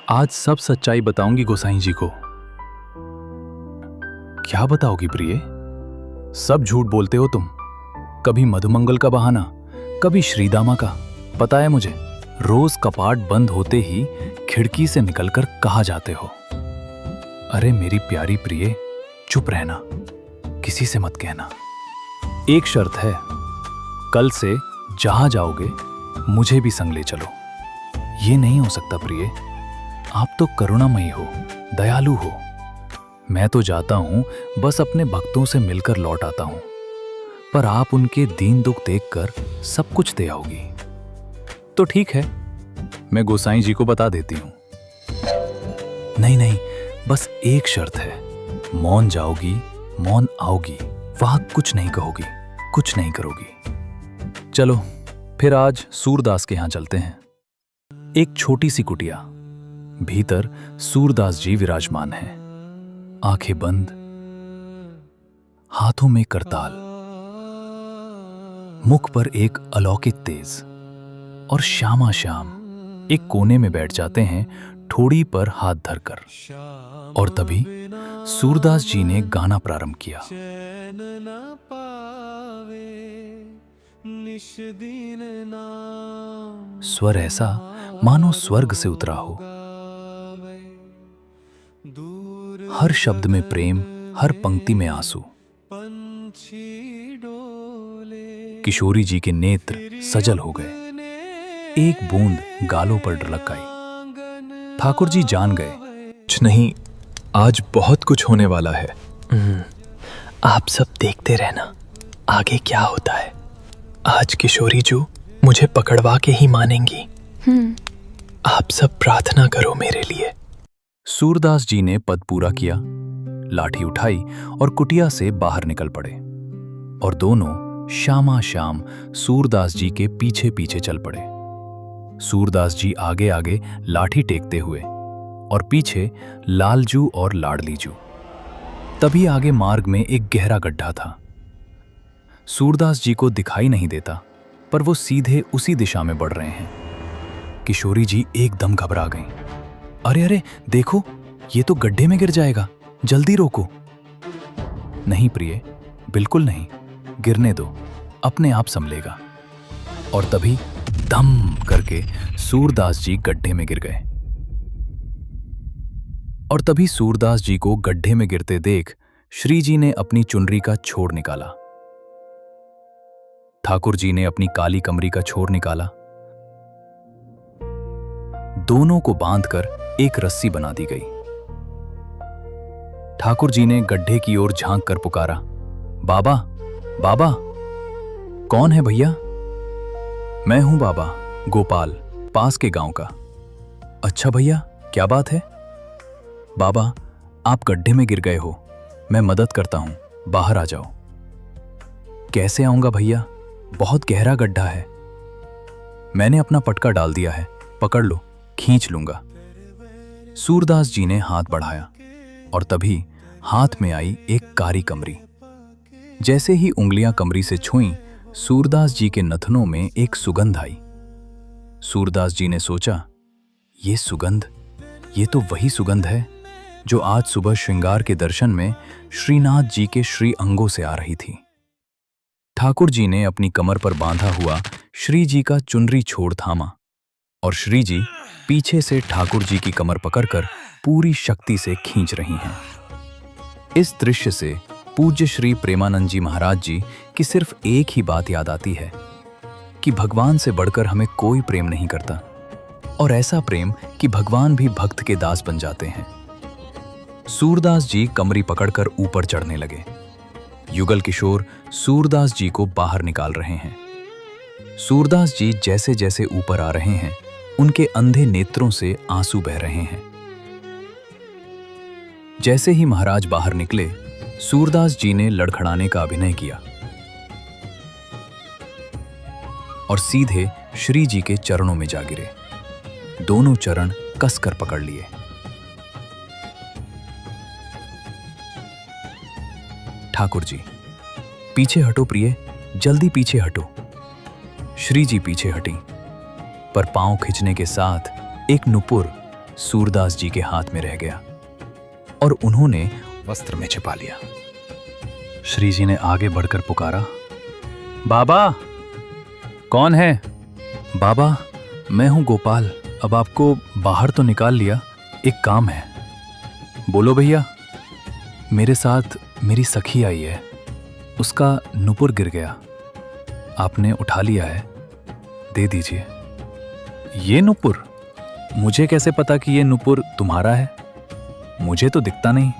आज सब सच्चाई बताऊंगी गोसाई जी को। क्या बताओगी प्रिय? सब झूठ बोलते हो तुम। कभी मधुमंगल का बहाना, कभी श्रीदामा का। पता है मुझे, रोज कपाट बंद होते ही खिड़की से निकलकर कहाँ जाते हो। अरे मेरी प्यारी प्रिय, चुप रहना, किसी से मत कहना। एक शर्त है, कल से जहां जाओगे मुझे भी संग ले चलो। ये नहीं हो सकता प्रिय, आप तो करुणामयी हो, दयालु हो। मैं तो जाता हूं, बस अपने भक्तों से मिलकर लौट आता हूं, पर आप उनके दीन दुख देखकर सब कुछ दे आओगी। तो ठीक है, मैं गोसाई जी को बता देती हूं। नहीं नहीं, बस एक शर्त है, मौन जाओगी, मौन आओगी, वहां कुछ नहीं कहोगी, कुछ नहीं करोगी। चलो फिर आज सूरदास के यहां चलते हैं। एक छोटी सी कुटिया, भीतर सूरदास जी विराजमान हैं, आंखें बंद, हाथों में करताल, मुख पर एक अलौकिक तेज, और श्यामा श्याम एक कोने में बैठ जाते हैं, ठोड़ी पर हाथ धरकर। और तभी सूरदास जी ने गाना प्रारंभ किया। स्वर ऐसा मानो स्वर्ग से उतरा हो, हर शब्द में प्रेम, हर पंक्ति में आंसू। किशोरी जी के नेत्र सजल हो गए, एक बूंद गालों पर ढलक आई। ठाकुर जी जान गए, कुछ नहीं, आज बहुत कुछ होने वाला है। आप सब देखते रहना, आगे क्या होता है। आज किशोरी जी मुझे पकड़वा के ही मानेंगी। आप सब प्रार्थना करो मेरे लिए। सूरदास जी ने पद पूरा किया, लाठी उठाई और कुटिया से बाहर निकल पड़े, और दोनों श्यामा श्याम सूरदास जी के पीछे पीछे चल पड़े। सूरदास जी आगे आगे लाठी टेकते हुए, और पीछे लालजू और लाडलीजू। तभी आगे मार्ग में एक गहरा गड्ढा था। सूरदास जी को दिखाई नहीं देता, पर वो सीधे उसी दिशा में बढ़ रहे हैं। किशोरी जी एकदम घबरा गईं। अरे अरे देखो, ये तो गड्ढे में गिर जाएगा, जल्दी रोको। नहीं प्रिय, बिल्कुल नहीं, गिरने दो, अपने आप संभलेगा। और तभी दम करके सूरदास जी गड्ढे में गिर गए। और तभी सूरदास जी को गड्ढे में गिरते देख श्री जी ने अपनी चुनरी का छोर निकाला। ठाकुर जी ने अपनी काली कमरी का छोर निकाला। दोनों को बांधकर एक रस्सी बना दी गई। ठाकुर जी ने गड्ढे की ओर झांक कर पुकारा, बाबा, बाबा। कौन है भैया? मैं हूं बाबा, गोपाल, पास के गांव का। अच्छा भैया, क्या बात है? बाबा, आप गड्ढे में गिर गए हो, मैं मदद करता हूं, बाहर आ जाओ। कैसे आऊंगा भैया, बहुत गहरा गड्ढा है। मैंने अपना पटका डाल दिया है, पकड़ लो, खींच लूंगा। सूरदास जी ने हाथ बढ़ाया, और तभी हाथ में आई एक कारी कमरी। जैसे ही उंगलियां कमरी से छुईं, सूरदास जी के नथनों में एक सुगंध आई। सूरदास जी ने सोचा, ये सुगंध, ये तो वही सुगंध है जो आज सुबह श्रृंगार के दर्शन में श्रीनाथ जी के श्री अंगों से आ रही थी। ठाकुर जी ने अपनी कमर पर बांधा हुआ श्री जी का चुनरी छोड़ थामा, और श्री जी पीछे से ठाकुर जी की कमर पकड़कर पूरी शक्ति से खींच रही हैं। इस दृश्य से पूज्य श्री प्रेमानंद जी महाराज जी की सिर्फ एक ही बात याद आती है कि भगवान से बढ़कर हमें कोई प्रेम नहीं करता, और ऐसा प्रेम कि भगवान भी भक्त के दास बन जाते हैं। सूरदास जी कमरी पकड़कर ऊपर चढ़ने लगे। युगल किशोर सूरदास जी को बाहर निकाल रहे हैं। सूरदास जी जैसे जैसे ऊपर आ रहे हैं, उनके अंधे नेत्रों से आंसू बह रहे हैं। जैसे ही महाराज बाहर निकले, सूरदास जी ने लड़खड़ाने का अभिनय किया और सीधे श्री जी के चरणों में जा गिरे। दोनों चरण कसकर पकड़ लिए। ठाकुर जी, पीछे हटो प्रिय, जल्दी पीछे हटो। श्री जी पीछे हटी, पर पांव खिंचने के साथ एक नुपुर सूरदास जी के हाथ में रह गया और उन्होंने वस्त्र में छिपा लिया। श्री जी ने आगे बढ़कर पुकारा, बाबा, कौन है? बाबा, मैं हूं गोपाल। अब आपको बाहर तो निकाल लिया, एक काम है। बोलो भैया। मेरे साथ मेरी सखी आई है, उसका नुपुर गिर गया, आपने उठा लिया है, दे दीजिए। ये नुपुर? मुझे कैसे पता कि ये नुपुर तुम्हारा है? मुझे तो दिखता नहीं।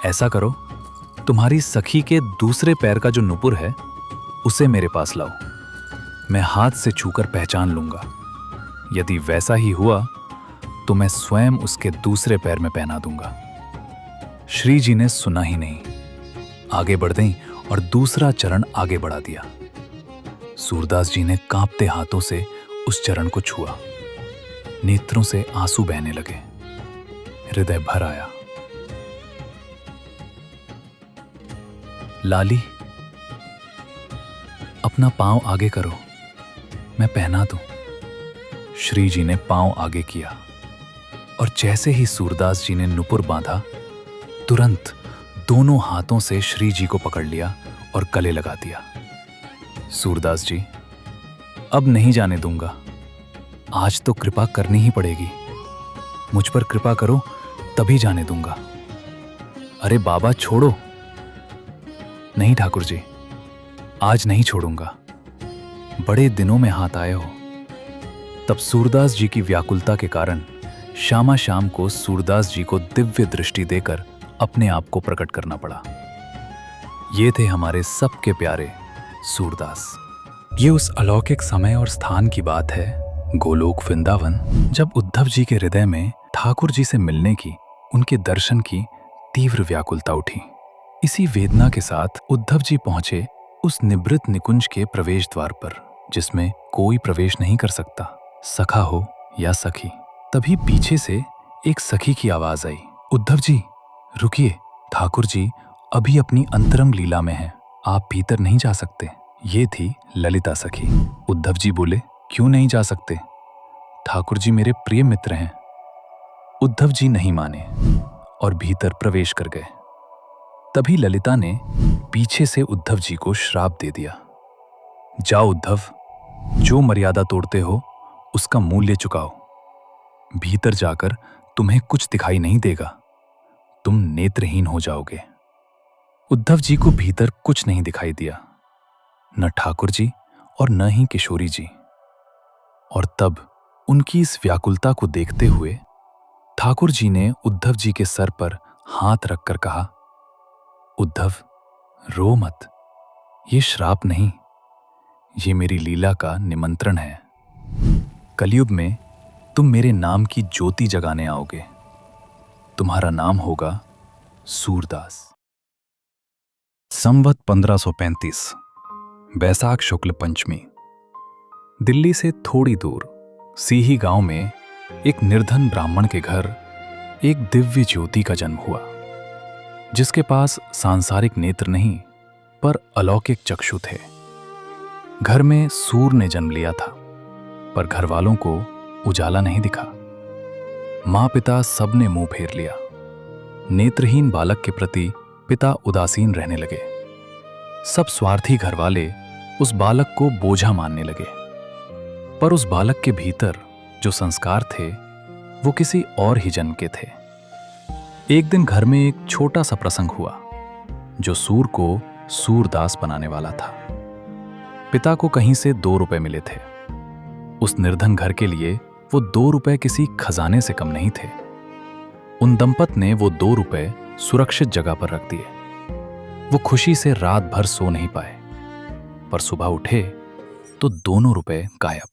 ऐसा करो, तुम्हारी सखी के दूसरे पैर का जो नुपुर है उसे मेरे पास लाओ, मैं हाथ से छूकर पहचान लूंगा। यदि वैसा ही हुआ तो मैं स्वयं उसके दूसरे पैर में पहना दूंगा। श्री जी ने सुना ही नहीं, आगे बढ़ गईं और दूसरा चरण आगे बढ़ा दिया। सूरदास जी ने कांपते हाथों से उस चरण को छुआ, नेत्रों से आंसू बहने लगे, हृदय भर आया। लाली, अपना पांव आगे करो, मैं पहना दूं। श्री जी ने पांव आगे किया और जैसे ही सूरदास जी ने नुपुर बांधा, तुरंत दोनों हाथों से श्री जी को पकड़ लिया और गले लगा दिया। सूरदास जी, अब नहीं जाने दूंगा, आज तो कृपा करनी ही पड़ेगी। मुझ पर कृपा करो, तभी जाने दूंगा। अरे बाबा, छोड़ो। नहीं ठाकुर जी, आज नहीं छोड़ूंगा, बड़े दिनों में हाथ आए हो। तब सूरदास जी की व्याकुलता के कारण श्यामा शाम को सूरदास जी को दिव्य दृष्टि देकर अपने आप को प्रकट करना पड़ा। ये थे हमारे सबके प्यारे सूरदास। ये उस अलौकिक समय और स्थान की बात है, गोलोक वृंदावन, जब उद्धव जी के हृदय में ठाकुर जी से मिलने की, उनके दर्शन की तीव्र व्याकुलता उठी। इसी वेदना के साथ उद्धव जी पहुंचे उस निभृत निकुंज के प्रवेश द्वार पर, जिसमें कोई प्रवेश नहीं कर सकता, सखा हो या सखी। तभी पीछे से एक सखी की आवाज आई, उद्धव जी रुकिए, ठाकुर जी अभी अपनी अंतरंग लीला में हैं, आप भीतर नहीं जा सकते। ये थी ललिता सखी। उद्धव जी बोले, क्यों नहीं जा सकते? ठाकुर जी मेरे प्रिय मित्र हैं। उद्धव जी नहीं माने और भीतर प्रवेश कर गए। तभी ललिता ने पीछे से उद्धव जी को श्राप दे दिया, जाओ उद्धव, जो मर्यादा तोड़ते हो उसका मूल्य चुकाओ। भीतर जाकर तुम्हें कुछ दिखाई नहीं देगा, तुम नेत्रहीन हो जाओगे। उद्धव जी को भीतर कुछ नहीं दिखाई दिया, न ठाकुर जी और न ही किशोरी जी। और तब उनकी इस व्याकुलता को देखते हुए ठाकुर जी ने उद्धव जी के सर पर हाथ रखकर कहा, उद्धव रो मत, ये श्राप नहीं, ये मेरी लीला का निमंत्रण है। कलयुग में तुम मेरे नाम की ज्योति जगाने आओगे, तुम्हारा नाम होगा सूरदास। संवत 1535, बैसाख शुक्ल पंचमी। दिल्ली से थोड़ी दूर सीही गांव में एक निर्धन ब्राह्मण के घर एक दिव्य ज्योति का जन्म हुआ, जिसके पास सांसारिक नेत्र नहीं पर अलौकिक चक्षु थे। घर में सूर ने जन्म लिया था, पर घर वालों को उजाला नहीं दिखा। माँ पिता सबने मुंह फेर लिया। नेत्रहीन बालक के प्रति पिता उदासीन रहने लगे। सब स्वार्थी घरवाले उस बालक को बोझा मानने लगे। पर उस बालक के भीतर जो संस्कार थे वो किसी और ही जन्म के थे। एक दिन घर में एक छोटा सा प्रसंग हुआ जो सूर को सूरदास बनाने वाला था। पिता को कहीं से 2 रुपए मिले थे। उस निर्धन घर के लिए वो 2 रुपए किसी खजाने से कम नहीं थे। उन दंपत ने वो 2 रुपए सुरक्षित जगह पर रख दिए। वो खुशी से रात भर सो नहीं पाए, पर सुबह उठे तो दोनों रुपए गायब।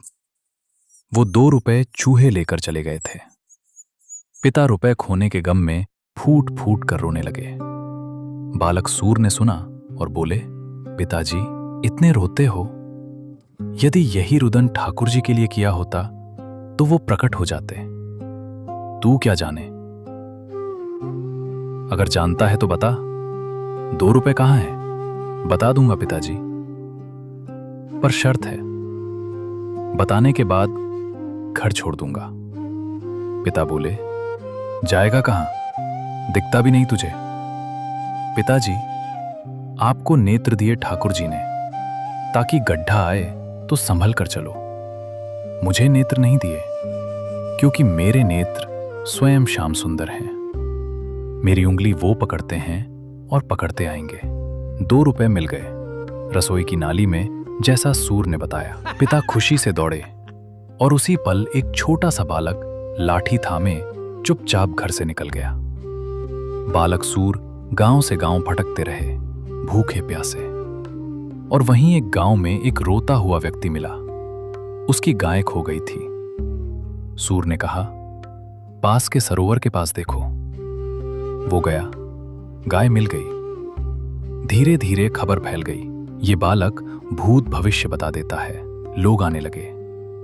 वो 2 रुपए चूहे लेकर चले गए थे। पिता रुपए खोने के गम में फूट फूट कर रोने लगे। बालक सूर ने सुना और बोले, पिताजी इतने रोते हो, यदि यही रुदन ठाकुर जी के लिए किया होता तो वो प्रकट हो जाते। तू क्या जाने, अगर जानता है तो बता, 2 रुपए कहाँ हैं? बता दूंगा पिताजी, पर शर्त है, बताने के बाद घर छोड़ दूंगा। पिता बोले, जाएगा कहाँ? दिखता भी नहीं तुझे। पिताजी, आपको नेत्र दिए ठाकुर जी ने, ताकि गड्ढा आए तो संभल कर चलो। मुझे नेत्र नहीं दिए, क्योंकि मेरे नेत्र स्वयं श्याम सुंदर हैं। मेरी उंगली वो पकड़ते हैं और पकड़ते आएंगे। 2 रुपए मिल गए रसोई की नाली में, जैसा सूर ने बताया। पिता खुशी से दौड़े और उसी पल एक छोटा सा बालक लाठी थामे चुपचाप घर से निकल गया। बालक सूर गांव से गांव भटकते रहे, भूखे प्यासे, और वहीं एक गांव में एक रोता हुआ व्यक्ति मिला। उसकी गाय खो गई थी। सूर ने कहा, पास के सरोवर के पास देखो। वो गया, गाय मिल गई। धीरे धीरे खबर फैल गई, ये बालक भूत भविष्य बता देता है। लोग आने लगे,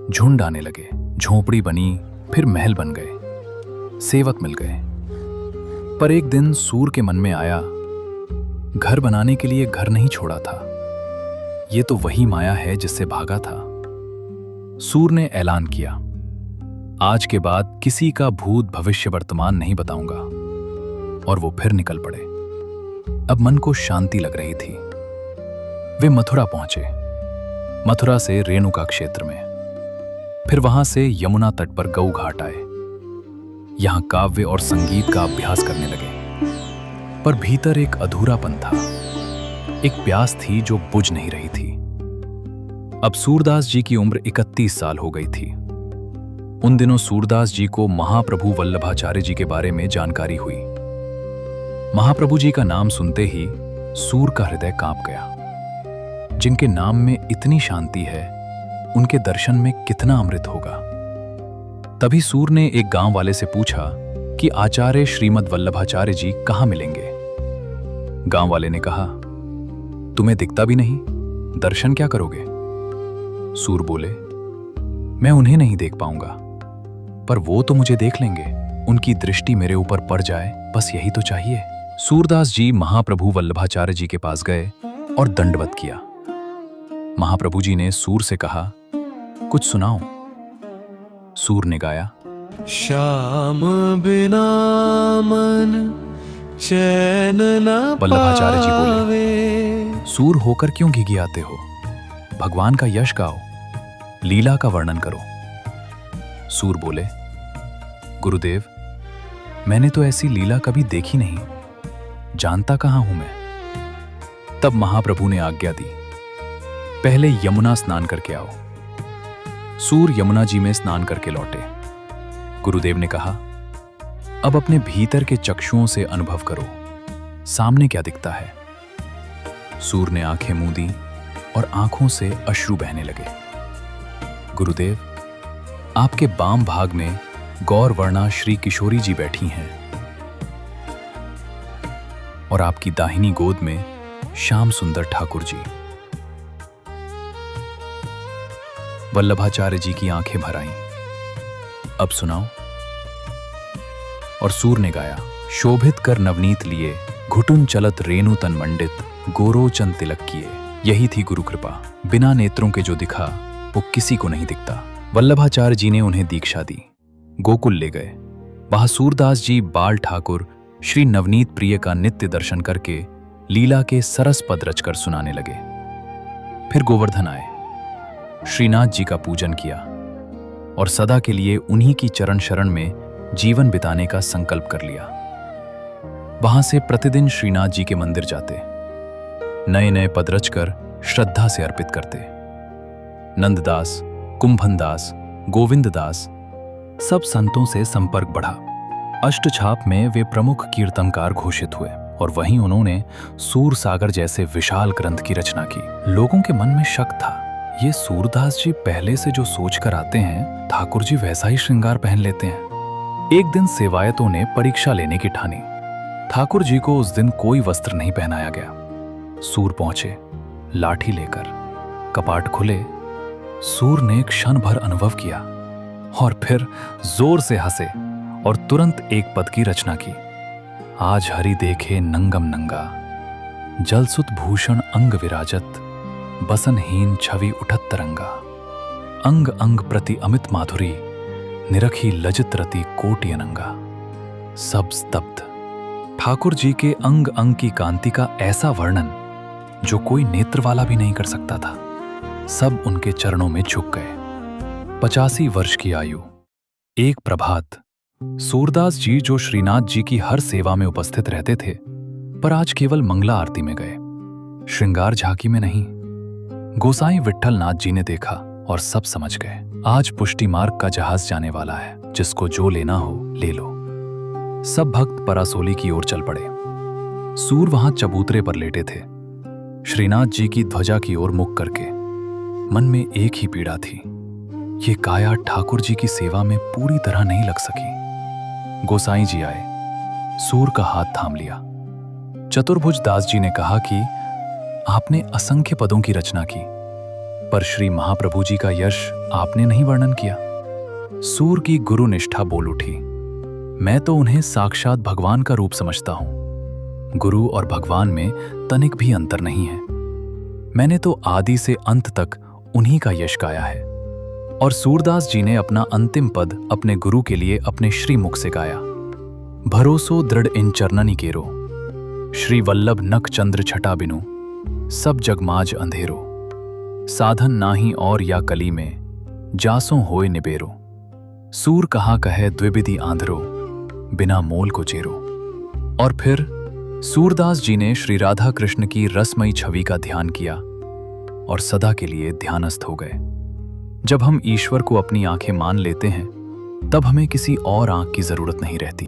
झुंड आने लगे, झोपड़ी बनी, फिर महल बन गए, सेवक मिल गए। पर एक दिन सूर के मन में आया, घर बनाने के लिए घर नहीं छोड़ा था। ये तो वही माया है जिससे भागा था। सूर ने ऐलान किया, आज के बाद किसी का भूत भविष्य वर्तमान नहीं बताऊंगा। और वो फिर निकल पड़े। अब मन को शांति लग रही थी। वे मथुरा पहुंचे। मथुरा से रेणुका क्षेत्र में, फिर वहां से यमुना तट पर गऊ घाट आए। यहां काव्य और संगीत का अभ्यास करने लगे। पर भीतर एक अधूरापन था, एक प्यास थी जो बुझ नहीं रही थी। अब सूरदास जी की उम्र 31 साल हो गई थी। उन दिनों सूरदास जी को महाप्रभु वल्लभाचार्य जी के बारे में जानकारी हुई। महाप्रभु जी का नाम सुनते ही सूर का हृदय कांप गया। जिनके नाम में इतनी शांति है, उनके दर्शन में कितना अमृत होगा। तभी सूर ने एक गांव वाले से पूछा कि आचार्य श्रीमद् वल्लभाचार्य जी कहाँ मिलेंगे। गांव वाले ने कहा, तुम्हें दिखता भी नहीं, दर्शन क्या करोगे? सूर बोले, मैं उन्हें नहीं देख पाऊंगा, पर वो तो मुझे देख लेंगे। उनकी दृष्टि मेरे ऊपर पड़ जाए, बस यही तो चाहिए। सूरदास जी महाप्रभु वल्लभाचार्य जी के पास गए और दंडवत किया। महाप्रभु जी ने सूर से कहा, कुछ सुनाओ। सूर ने गाया, श्याम बिना मन चैन न वल्लभाचार्य जी बोले, सूर होकर क्यों घिघियाते हो? भगवान का यश गाओ, लीला का वर्णन करो। सूर बोले, गुरुदेव, मैंने तो ऐसी लीला कभी देखी नहीं, जानता कहां हूं मैं। तब महाप्रभु ने आज्ञा दी, पहले यमुना स्नान करके आओ। सूर यमुना जी में स्नान करके लौटे। गुरुदेव ने कहा, अब अपने भीतर के चक्षुओं से अनुभव करो, सामने क्या दिखता है। सूर ने आंखें मूंदी और आंखों से अश्रु बहने लगे। गुरुदेव, आपके बाम भाग में गौर वर्णा श्री किशोरी जी बैठी हैं और आपकी दाहिनी गोद में श्याम सुंदर ठाकुर जी। वल्लभाचार्य जी की आंखें भर आईं। अब सुनाओ। और सूर ने गाया, शोभित कर नवनीत लिए, घुटुन चलत रेणु तन मंडित, गोरोचन तिलक किए। यही थी गुरु कृपा, बिना नेत्रों के जो दिखा वो किसी को नहीं दिखता। वल्लभाचार्य जी ने उन्हें दीक्षा दी, गोकुल ले गए। वहां सूरदास जी बाल ठाकुर श्री नवनीत प्रिय का नित्य दर्शन करके लीला के सरस पद रचकर सुनाने लगे। फिर गोवर्धन आए, श्रीनाथ जी का पूजन किया और सदा के लिए उन्हीं की चरण शरण में जीवन बिताने का संकल्प कर लिया। वहां से प्रतिदिन श्रीनाथ जी के मंदिर जाते, नए नए पद रचकर श्रद्धा से अर्पित करते। नंददास, कुंभनदास, गोविंददास, सब संतों से संपर्क बढ़ा। अष्टछाप में वे प्रमुख कीर्तनकार घोषित हुए और वहीं उन्होंने सूर सागर जैसे विशाल ग्रंथ की रचना की। लोगों के मन में शक था, ये सूरदास जी पहले से जो सोच कर आते हैं, ठाकुर जी वैसा ही श्रृंगार पहन लेते हैं। एक दिन सेवायतों ने परीक्षा लेने की ठानी। ठाकुर जी को उस दिन कोई वस्त्र नहीं पहनाया गया। सूर पहुंचे लाठी लेकर, कपाट खुले। सूर ने क्षण भर अनुभव किया और फिर जोर से हंसे और तुरंत एक पद की रचना की। आज हरि देखे नंगम नंगा, जलसुत भूषण अंग विराजत, बसनहीन छवि उठत तरंगा, अंग अंग प्रति अमित माधुरी, निरखी लजित रति कोटि अनंगा। सब स्तब्ध। ठाकुर जी के अंग अंग की कांति का ऐसा वर्णन जो कोई नेत्र वाला भी नहीं कर सकता था। सब उनके चरणों में झुक गए। 85 वर्ष की आयु। एक प्रभात सूरदास जी, जो श्रीनाथ जी की हर सेवा में उपस्थित रहते थे, पर आज केवल मंगला आरती में गए, श्रृंगार झांकी में नहीं। गोसाई विट्ठल नाथ जी ने देखा और सब समझ गए, आज पुष्टि मार्ग का जहाज जाने वाला है, जिसको जो लेना हो ले लो। सब भक्त परासोली की ओर चल पड़े। सूर वहां चबूतरे पर लेटे थे, श्रीनाथ जी की ध्वजा की ओर मुख करके। मन में एक ही पीड़ा थी, ये काया ठाकुर जी की सेवा में पूरी तरह नहीं लग सकी। गोसाई जी आए, सूर का हाथ थाम लिया। चतुर्भुज दास जी ने कहा कि आपने असंख्य पदों की रचना की, पर श्री महाप्रभु जी का यश आपने नहीं वर्णन किया। सूर की गुरु निष्ठा बोल उठी, मैं तो उन्हें साक्षात भगवान का रूप समझता हूं। गुरु और भगवान में तनिक भी अंतर नहीं है। मैंने तो आदि से अंत तक उन्हीं का यश गाया है। और सूरदास जी ने अपना अंतिम पद अपने गुरु के लिए अपने श्री मुख से गाया। भरोसो दृढ़ इन चरणनी केरो, श्री वल्लभ नख चंद्र छटा बिनु, सब जगमाज अंधेरो। साधन नाही और या कली में, जासों होए निबेरो। सूर कहा कहे द्विविधि आंधरो, बिना मोल को चेरो। और फिर सूरदास जी ने श्री राधा कृष्ण की रसमयी छवि का ध्यान किया और सदा के लिए ध्यानस्थ हो गए। जब हम ईश्वर को अपनी आंखें मान लेते हैं, तब हमें किसी और आंख की जरूरत नहीं रहती।